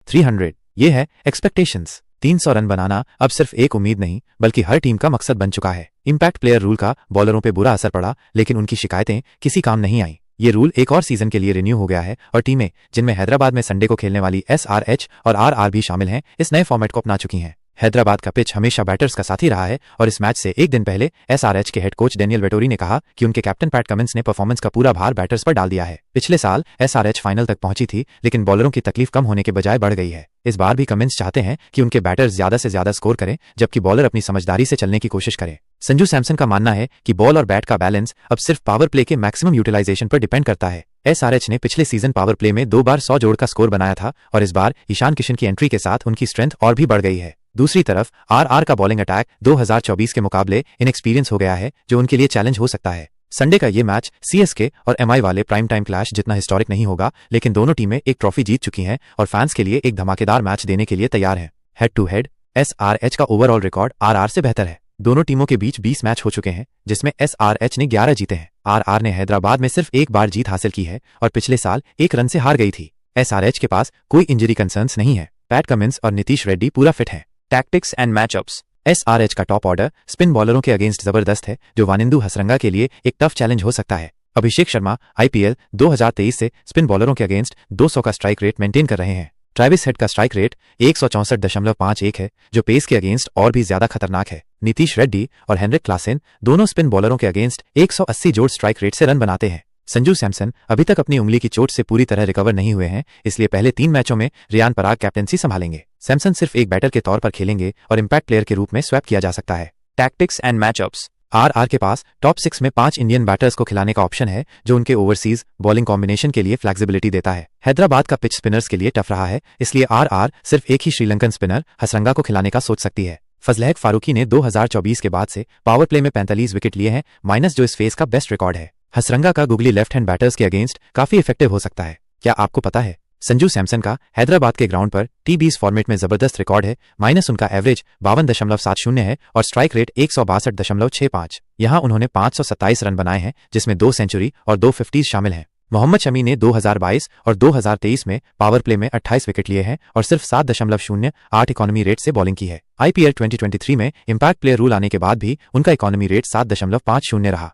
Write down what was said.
300 ये है expectations. 300 run बनाना अब सिर्फ एक उम्मीद नहीं बल्कि हर टीम का मकसद बन चुका है। इंपैक्ट प्लेयर रूल का बॉलरों पे बुरा असर पड़ा, लेकिन उनकी शिकायतें किसी काम नहीं आई। ये रूल एक और सीजन के लिए रिन्यू हो गया है और टीमें जिनमें हैदराबाद में संडे को खेलने वाली SRH और RR भी शामिल हैं, इस नए फॉर्मेट को अपना चुकी हैं। हैदराबाद का पिच हमेशा बैटर्स का साथी रहा है और इस मैच से एक दिन पहले SRH के हेड कोच डेनियल वेटोरी ने कहा कि उनके कैप्टन पैट कमिंस ने परफॉर्मेंस का पूरा भार बैटर्स पर डाल दिया है। पिछले साल SRH फाइनल तक पहुंची थी, लेकिन बॉलरों की तकलीफ कम होने के बजाय बढ़ गई है। इस बार भी कमिंस चाहते हैं कि उनके बैटर्स ज्यादा से ज्यादा स्कोर करें, जबकि बॉलर अपनी समझदारी से चलने की कोशिश करें। संजू सैमसन का मानना है कि बॉल और बैट का बैलेंस अब सिर्फ पावर प्ले के मैक्सिमम यूटिलाइजेशन पर डिपेंड करता है। SRH ने पिछले सीजन पावर प्ले में 2 बार 100 जोड़ का स्कोर बनाया था और इस बार ईशान किशन की एंट्री के साथ उनकी स्ट्रेंथ और भी बढ़ गई है। दूसरी तरफ RR का बॉलिंग अटैक 2024 के मुकाबले इनएक्सपीरियंस हो गया है, जो उनके लिए चैलेंज हो सकता है। संडे का ये मैच CSK और MI वाले प्राइम टाइम क्लैश जितना हिस्टोरिक नहीं होगा, लेकिन दोनों टीमें एक ट्रॉफी जीत चुकी हैं और फैंस के लिए एक धमाकेदार मैच देने के लिए तैयार हैं। हेड टू हेड SRH का ओवरऑल रिकॉर्ड RR से बेहतर है। दोनों टीमों के बीच 20 मैच हो चुके हैं, जिसमें SRH ने 11 जीते हैं। RR ने हैदराबाद में सिर्फ एक बार जीत हासिल की है और पिछले साल 1 रन से हार गई थी। SRH के पास कोई इंजरी कंसर्न्स नहीं है। पैट कमिंस और नीतीश रेड्डी पूरा फिट हैं। Tactics and matchups. SRH का टॉप ऑर्डर स्पिन बॉलरों के अगेंस्ट जबरदस्त है, जो वानिंदु हसरंगा के लिए एक टफ चैलेंज हो सकता है। अभिषेक शर्मा IPL 2023 से स्पिन बॉलरों के अगेंस्ट 200 का स्ट्राइक रेट मेंटेन कर रहे हैं। ट्रेविस हेड का स्ट्राइक रेट 164.51 है, जो पेस के अगेंस्ट और भी ज्यादा खतरनाक है। नीतीश रेड्डी और हेनरिक क्लासेन दोनों स्पिन बॉलरों के अगेंस्ट 180 जोड़ स्ट्राइक रेट से रन बनाते हैं। संजू सैमसन अभी तक अपनी उंगली की चोट से पूरी तरह रिकवर नहीं हुए हैं, इसलिए पहले 3 मैचों में रियान पराग कैप्टेंसी संभालेंगे। सैमसन सिर्फ एक बैटर के तौर पर खेलेंगे और इंपैक्ट प्लेयर के रूप में स्वैप किया जा सकता है। Tactics and matchups. RR के पास टॉप 6 में 5 इंडियन बैटर्स को खिलाने का ऑप्शन है, जो उनके ओवरसीज बॉलिंग कॉम्बिनेशन के लिए फ्लेक्सिबिलिटी देता है। हैदराबाद का पिच स्पिनर्स के लिए टफ रहा है, इसलिए RR सिर्फ एक ही श्रीलंकन स्पिनर हसरंगा को खिलाने का सोच सकती है। फजलहक फारूकी ने 2024 के बाद से पावर प्ले में 45 विकेट लिए हैं, माइनस जो इस फेज का बेस्ट रिकॉर्ड है। हसरंगा का गुगली लेफ्ट हैंड बैटर्स के अगेंस्ट काफी इफेक्टिव हो सकता है। क्या आपको पता है संजू सैमसन का हैदराबाद के ग्राउंड पर T20 फॉर्मेट में जबरदस्त रिकॉर्ड है, माइनस उनका एवरेज 52.70 है और स्ट्राइक रेट 162.65। यहां उन्होंने 527 रन बनाए हैं, जिसमें 2 सेंचुरी और 2 50s शामिल हैं। मोहम्मद शमी ने 2022 और 2023 में पावर प्ले में 28 विकेट लिए हैं और सिर्फ 7.08 इकोनॉमी रेट से बॉलिंग की है। IPL 2023 में इंपैक्ट प्लेयर रूल आने के बाद भी उनका इकोनॉमी रेट 7.50 रहा।